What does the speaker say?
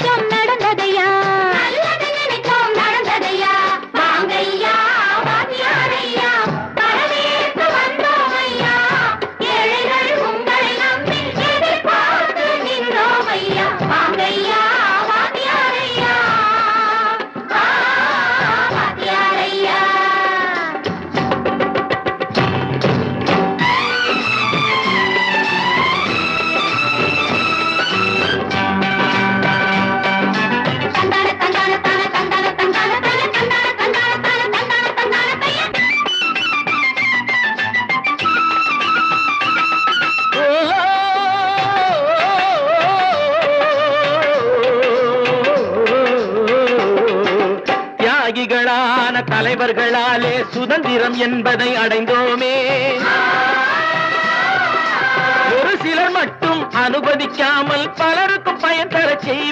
நினைச்சோம் நடந்ததையா நடந்ததையா வாங்கையா வாத்தியாரையா வரவேற்று வந்தோம் ஐயா ஏழைகள் உங்களை நம்பி எதிர்பார்த்து நின்றோம் ஐயா வாங்கையா வாத்தியாரையா வாத்தியாரையா தியாகிகளான தலைவர்களாலே சுதந்திரம் என்பதை அடைந்தோமே ஒரு சிலர் மட்டும் அனுமதிக்காமல் பலருக்கும் பயன் தர